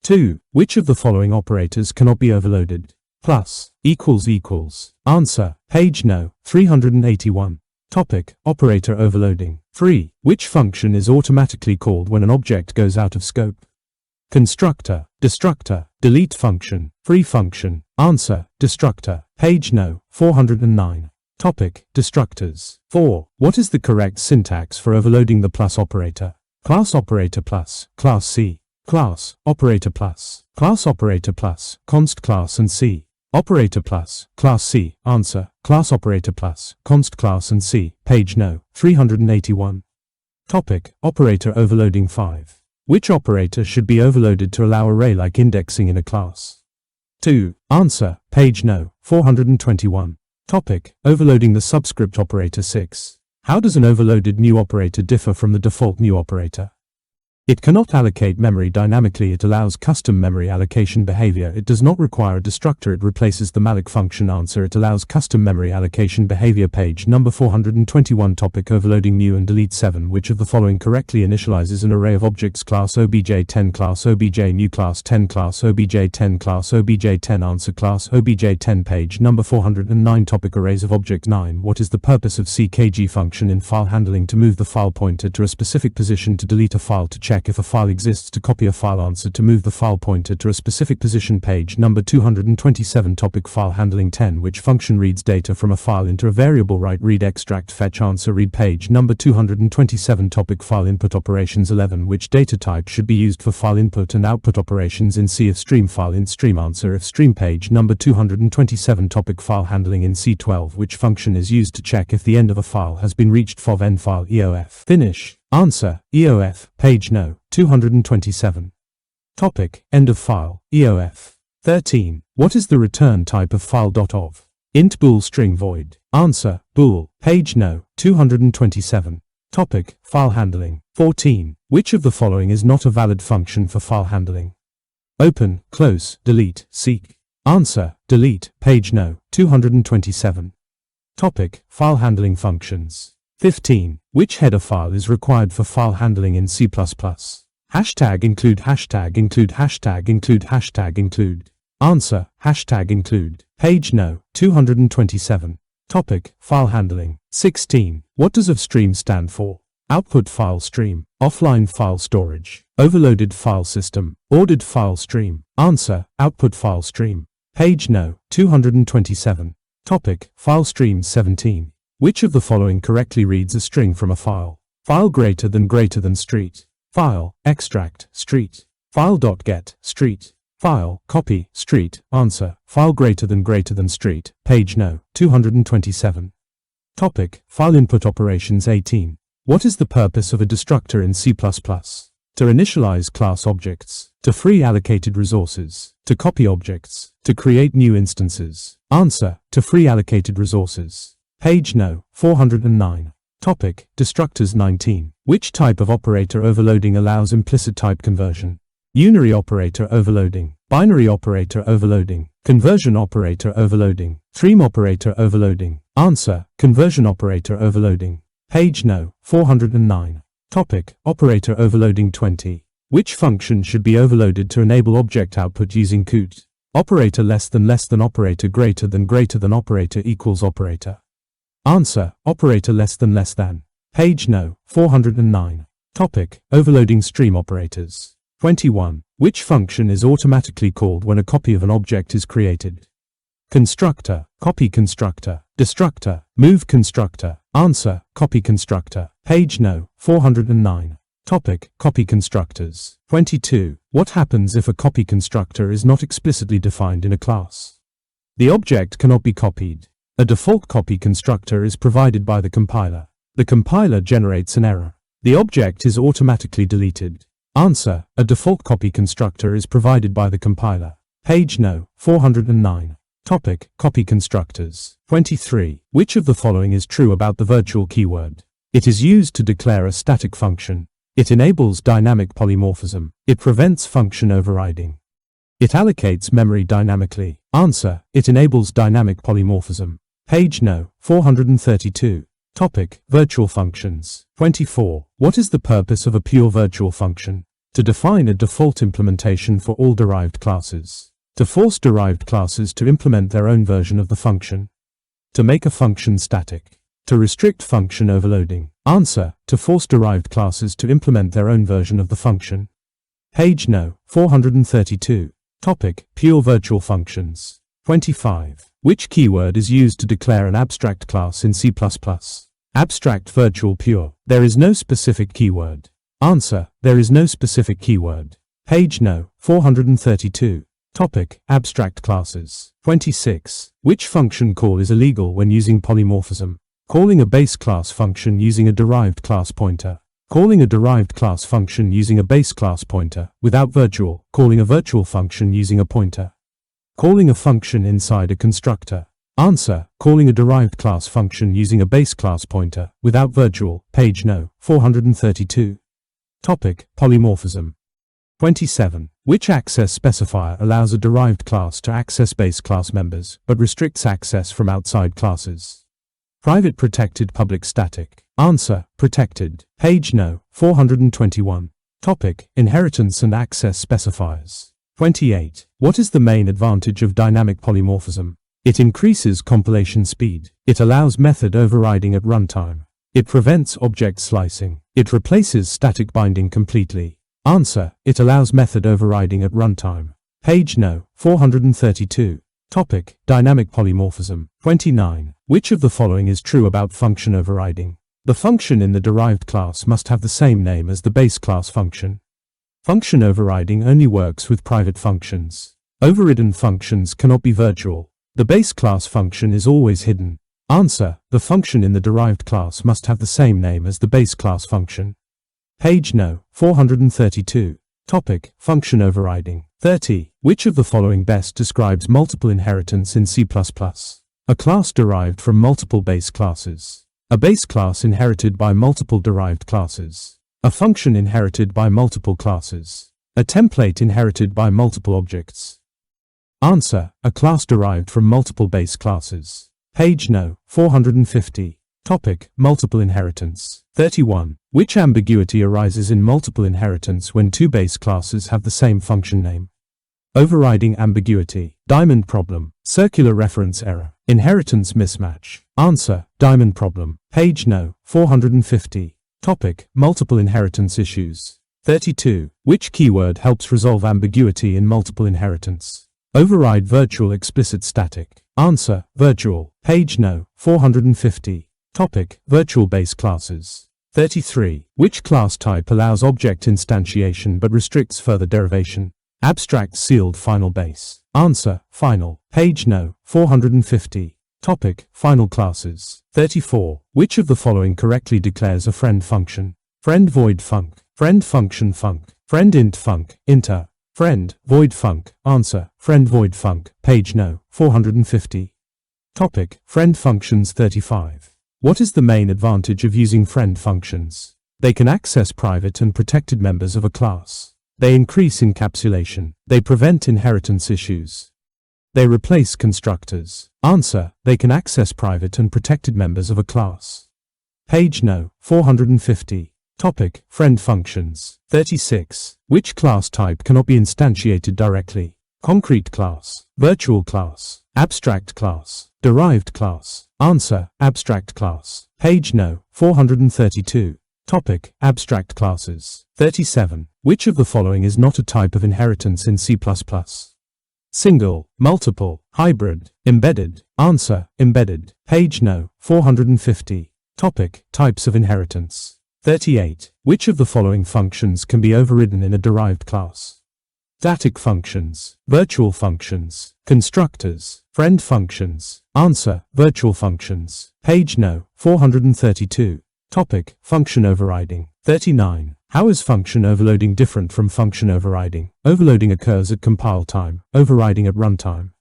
2. Which of the following operators cannot be overloaded? Plus, equals equals. Answer, page no, 381. Topic, operator overloading. 3. Which function is automatically called when an object goes out of scope? Constructor, destructor, delete function, free function. Answer, destructor, page no, 409. Topic, destructors. 4. What is the correct syntax for overloading the plus operator? Class operator plus, class C. Class, operator plus, class operator plus, const class and C. Operator plus, class C. Answer, class operator plus, const class and C. Page no, 381. Topic, operator overloading. 5. Which operator should be overloaded to allow array-like indexing in a class? 2. Answer, page no, 421. Topic, overloading the subscript operator. 6. How does an overloaded new operator differ from the default new operator? It cannot allocate memory dynamically. It allows custom memory allocation behavior. It does not require a destructor. It replaces the malloc function. Answer, it allows custom memory allocation behavior. Page number 421. Topic, overloading new and delete. 7. Which of the following correctly initializes an array of objects? Class obj10, class obj new, class 10, class obj10, class obj10. Answer, class obj10. Page number 409. Topic, arrays of object. 9. What is the purpose of CKG function in file handling? To move the file pointer to a specific position, to delete a file, to check if a file exists, to copy a file. Answer, to move the file pointer to a specific position. Page number 227. Topic, file handling. 10. Which function reads data from a file into a variable? Write, read, extract, fetch. Answer, read. Page number 227. Topic, file input operations. 11. Which data type should be used for file input and output operations in C? If stream, file int stream. Answer, if stream. Page number 227. Topic, file handling in C. 12. Which function is used to check if the end of a file has been reached? Fov end file EOF. Finish. Answer, EOF. Page no, 227. Topic, end of file, EOF. 13. What is the return type of file? Of. Int bool string void. Answer, bool. Page no, 227. Topic, file handling. 14. Which of the following is not a valid function for file handling? Open, close, delete, seek. Answer, delete. Page no, 227. Topic, file handling functions. 15. Which header file is required for file handling in C++? Hashtag include, hashtag include, hashtag include, hashtag include. Answer, hashtag include. Page no, 227. Topic, file handling. 16. What does of stream stand for? Output file stream, offline file storage, overloaded file system, ordered file stream. Answer, output file stream. Page no, 227. Topic, file stream. 17. Which of the following correctly reads a string from a file? File greater than street. File, extract, street. File.get, street. File, copy, street. Answer, file greater than street. Page no, 227. Topic, file input operations. 18. What is the purpose of a destructor in C++? To initialize class objects, to free allocated resources, to copy objects, to create new instances. Answer, to free allocated resources. Page no, 409. Topic, destructors. 19. Which type of operator overloading allows implicit type conversion? Unary operator overloading, binary operator overloading, conversion operator overloading, stream operator overloading. Answer, conversion operator overloading. Page no, 409. Topic, operator overloading. 20. Which function should be overloaded to enable object output using COUT? Operator less than operator greater than operator equals operator. Answer, operator less than. Page no, 409. Topic, overloading stream operators. 21. Which function is automatically called when a copy of an object is created? Constructor, copy constructor, destructor, move constructor. Answer, copy constructor. Page no, 409. Topic, copy constructors. 22. What happens if a copy constructor is not explicitly defined in a class? The object cannot be copied. A default copy constructor is provided by the compiler. The compiler generates an error. The object is automatically deleted. Answer, a default copy constructor is provided by the compiler. Page no, 409. Topic, copy constructors. 23. Which of the following is true about the virtual keyword? It is used to declare a static function. It enables dynamic polymorphism. It prevents function overriding. It allocates memory dynamically. Answer, it enables dynamic polymorphism. Page no, 432. Topic, virtual functions. 24. What is the purpose of a pure virtual function? To define a default implementation for all derived classes. To force derived classes to implement their own version of the function. To make a function static. To restrict function overloading. Answer: to force derived classes to implement their own version of the function. Page No. 432. Topic: Pure virtual functions. 25. Which keyword is used to declare an abstract class in C++? Abstract virtual pure. There is no specific keyword. Answer: there is no specific keyword. Page No. 432. Topic: Abstract classes. 26. Which function call is illegal when using polymorphism? Calling a base class function using a derived class pointer. Calling a derived class function using a base class pointer, without virtual. Calling a virtual function using a pointer. Calling a function inside a constructor. Answer: calling a derived class function using a base class pointer, without virtual. Page No. 432. Topic: Polymorphism. 27. Which access specifier allows a derived class to access base class members, but restricts access from outside classes? Private, protected, public, static. Answer: protected. Page No. 421. Topic: Inheritance and access specifiers. 28. What is the main advantage of dynamic polymorphism? It increases compilation speed. It allows method overriding at runtime. It prevents object slicing. It replaces static binding completely. Answer: it allows method overriding at runtime. Page No. 432. Topic: Dynamic polymorphism. 29. Which of the following is true about function overriding? The function in the derived class must have the same name as the base class function. Function overriding only works with private functions. Overridden functions cannot be virtual. The base class function is always hidden. Answer: the function in the derived class must have the same name as the base class function. Page No. 432. Topic: Function overriding. 30. Which of the following best describes multiple inheritance in C++? A class derived from multiple base classes. A base class inherited by multiple derived classes. A function inherited by multiple classes. A template inherited by multiple objects. Answer: a class derived from multiple base classes. Page No. 450. Topic: Multiple inheritance. 31. Which ambiguity arises in multiple inheritance when two base classes have the same function name? Overriding ambiguity. Diamond problem. Circular reference error. Inheritance mismatch. Answer: diamond problem. Page No. 450. Topic: Multiple inheritance issues. 32. Which keyword helps resolve ambiguity in multiple inheritance? Override virtual explicit static. Answer: virtual. Page No. 450. Topic: Virtual base classes. 33. Which class type allows object instantiation but restricts further derivation? Abstract sealed final base. Answer: final. Page No. 450. Topic: Final classes. 34. Which of the following correctly declares a friend function? Friend void func. Friend function func. Friend int func. Inter. Friend void func. Answer: friend void func. Page No. 450. Topic: Friend functions. 35. What is the main advantage of using friend functions? They can access private and protected members of a class. They increase encapsulation. They prevent inheritance issues. They replace constructors. Answer: they can access private and protected members of a class. Page No. 450. Topic: Friend functions. 36. Which class type cannot be instantiated directly? Concrete class. Virtual class. Abstract class. Derived class. Answer: abstract class. Page No. 432. Topic: Abstract classes. 37. Which of the following is not a type of inheritance in C++? Single, multiple, hybrid, embedded. Answer: embedded. Page No. 450. Topic: Types of inheritance. 38. Which of the following functions can be overridden in a derived class? Static functions, virtual functions, constructors, friend functions. Answer: virtual functions. Page No. 432. Topic: Function overriding. 39. How is function overloading different from function overriding? Overloading occurs at compile time, overriding at runtime.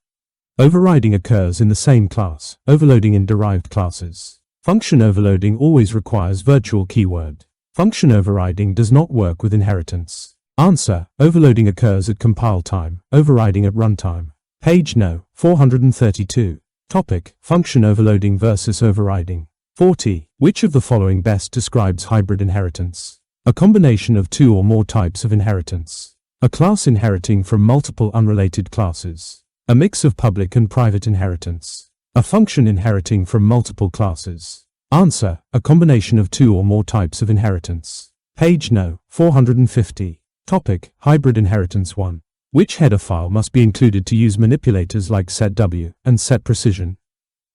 Overriding occurs in the same class, overloading in derived classes. Function overloading always requires virtual keyword. Function overriding does not work with inheritance. Answer: overloading occurs at compile time, overriding at runtime. Page No. 432. Topic: Function overloading versus overriding. 40. Which of the following best describes hybrid inheritance? A combination of two or more types of inheritance. A class inheriting from multiple unrelated classes. A mix of public and private inheritance. A function inheriting from multiple classes. Answer: a combination of two or more types of inheritance. Page No. 450. Topic: Hybrid inheritance 1. Which header file must be included to use manipulators like setW and setPrecision?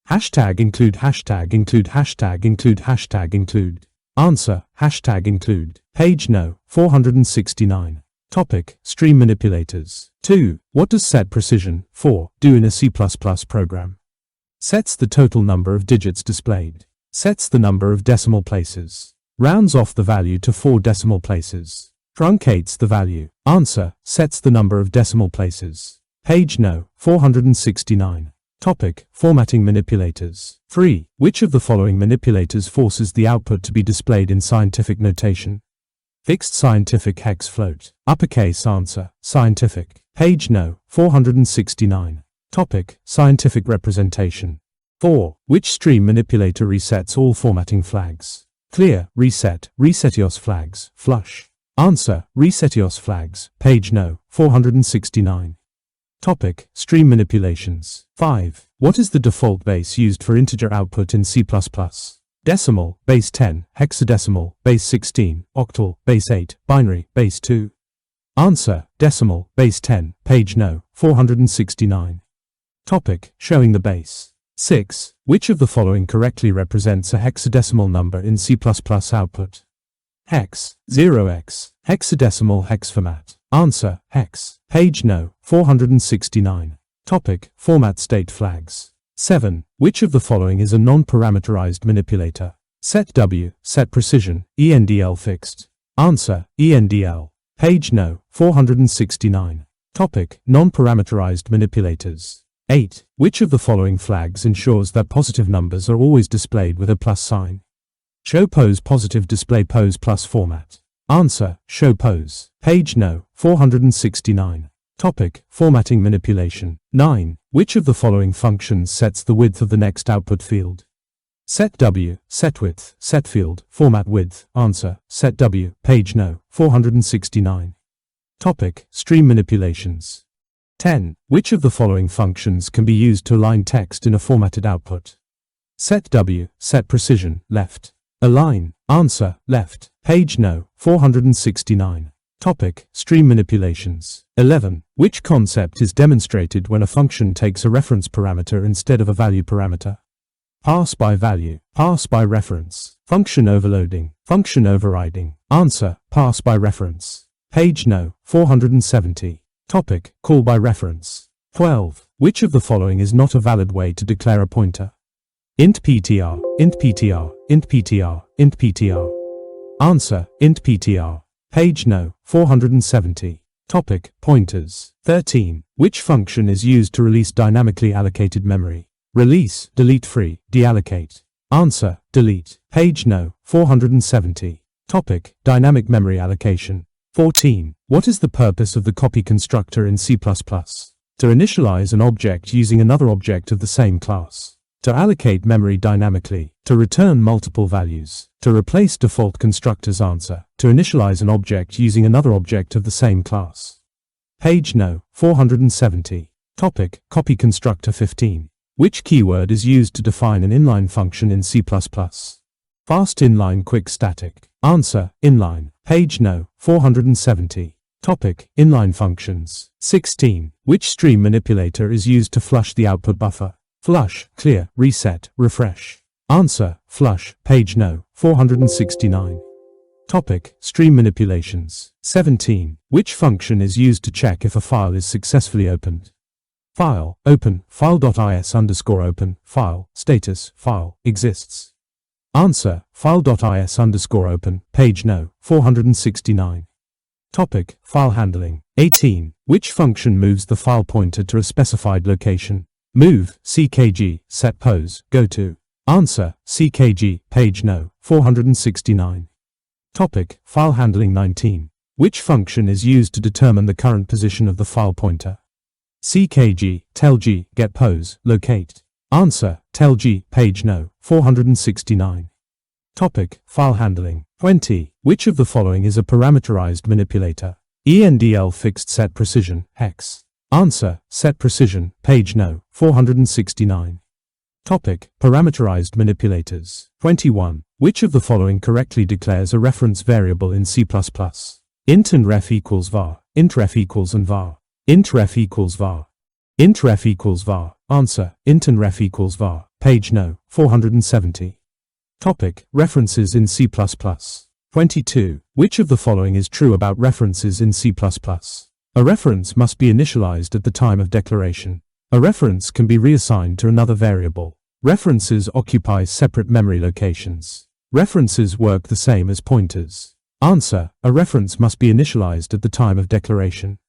Hashtag include, hashtag include, hashtag include, hashtag include. Answer: hashtag include. Page No. 469. Topic: Stream manipulators. 2. What does setPrecision 4 do in a C++ program? Sets the total number of digits displayed. Sets the number of decimal places. Rounds off the value to 4 decimal places. Truncates the value. Answer: sets the number of decimal places. Page No. 469. Topic: Formatting manipulators. 3. Which of the following manipulators forces the output to be displayed in scientific notation? Fixed scientific hex float. Uppercase answer: scientific. Page No. 469. Topic: Scientific representation. 4. Which stream manipulator resets all formatting flags? Clear, reset, resetios flags, flush. Answer: resetios flags. Page No. 469. Topic: Stream manipulations. 5. What is the default base used for integer output in C++? Decimal, base 10, hexadecimal, base 16, octal, base 8, binary, base 2. Answer: decimal, base 10. Page No. 469. Topic: Showing the base. 6. Which of the following correctly represents a hexadecimal number in C++ output? Hex, 0x, hexadecimal hex format. Answer: hex. Page No. 469. Topic: Format state flags. 7. Which of the following is a non-parameterized manipulator? setW, setPrecision, ENDL fixed. Answer: ENDL. Page No. 469. Topic: Non-parameterized manipulators. 8. Which of the following flags ensures that positive numbers are always displayed with a plus sign? Show pose positive display pose plus format. Answer: show pose. Page No. 469. Topic: Formatting manipulation. 9. Which of the following functions sets the width of the next output field? setW, setWidth, setField, format width. Answer: setW. Page No. 469. Topic: Stream manipulations. 10. Which of the following functions can be used to align text in a formatted output? setW, setPrecision, left. Align. Answer: left. Page No. 469. Topic: Stream manipulations. 11. Which concept is demonstrated when a function takes a reference parameter instead of a value parameter? Pass by value, pass by reference, function overloading, function overriding. Answer: pass by reference. Page No. 470. Topic: Call by reference. 12. Which of the following is not a valid way to declare a pointer? int ptr, int ptr, int ptr, int ptr. Answer: int ptr. Page No. 470. Topic: Pointers. 13. Which function is used to release dynamically allocated memory? Release, delete free, deallocate. Answer: delete. Page No. 470. Topic: Dynamic memory allocation. 14. What is the purpose of the copy constructor in C++? To initialize an object using another object of the same class. To allocate memory dynamically. To return multiple values. To replace default constructors. Answer: to initialize an object using another object of the same class. Page No. 470. Topic: Copy constructor. 15. Which keyword is used to define an inline function in C++? Fast inline quick static. Answer: inline. Page No. 470. Topic: Inline functions. 16. Which stream manipulator is used to flush the output buffer? Flush, clear, reset, refresh. Answer: flush. Page No. 469. Topic: Stream manipulations. 17. Which function is used to check if a file is successfully opened? File, open, file.is_open, file, status, file, exists. Answer: file.is_open, page No. 469. Topic: File handling. 18. Which function moves the file pointer to a specified location? Move, ckg, set pose, go to. Answer: ckg, page No. 469. Topic: File handling. 19. Which function is used to determine the current position of the file pointer? ckg, tellg, get pose, locate. Answer: tellg, page No. 469. Topic: File handling. 20. Which of the following is a parameterized manipulator? ENDL fixed set precision, hex. Answer: set precision, page no. 469. Topic: Parameterized manipulators. 21. Which of the following correctly declares a reference variable in C++? Int and ref equals var, int ref equals and var, int ref equals var, int ref equals var. Answer: int and ref equals var, page no. 470. Topic: References in C++. 22. Which of the following is true about references in C++? A reference must be initialized at the time of declaration. A reference can be reassigned to another variable. References occupy separate memory locations. References work the same as pointers. Answer: a reference must be initialized at the time of declaration.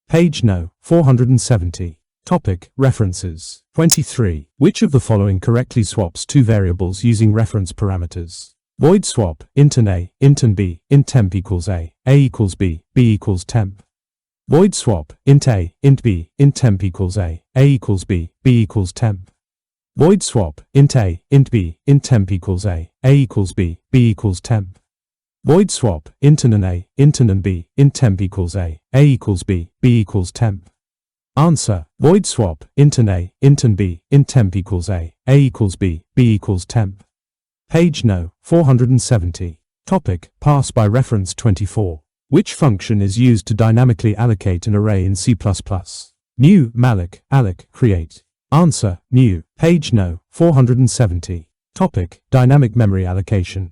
Page no. 470. Topic: References. 23. Which of the following correctly swaps two variables using reference parameters? Void swap, int and a, int and b, int temp equals a equals b, b equals temp. Void swap, int a, int b, int temp equals a equals b, b equals temp. Void swap, int a, int b, int temp equals a equals b, b equals temp. Void swap, int and a, int and b, int temp equals a equals b, b equals temp. Answer: void swap, int and a, int and b, int temp equals a equals b, b equals temp. Page no. 470. Topic: Pass by reference. 24. Which function is used to dynamically allocate an array in C++? New, malloc, alloc, create. Answer: new. Page no. 470. Topic: Dynamic memory allocation.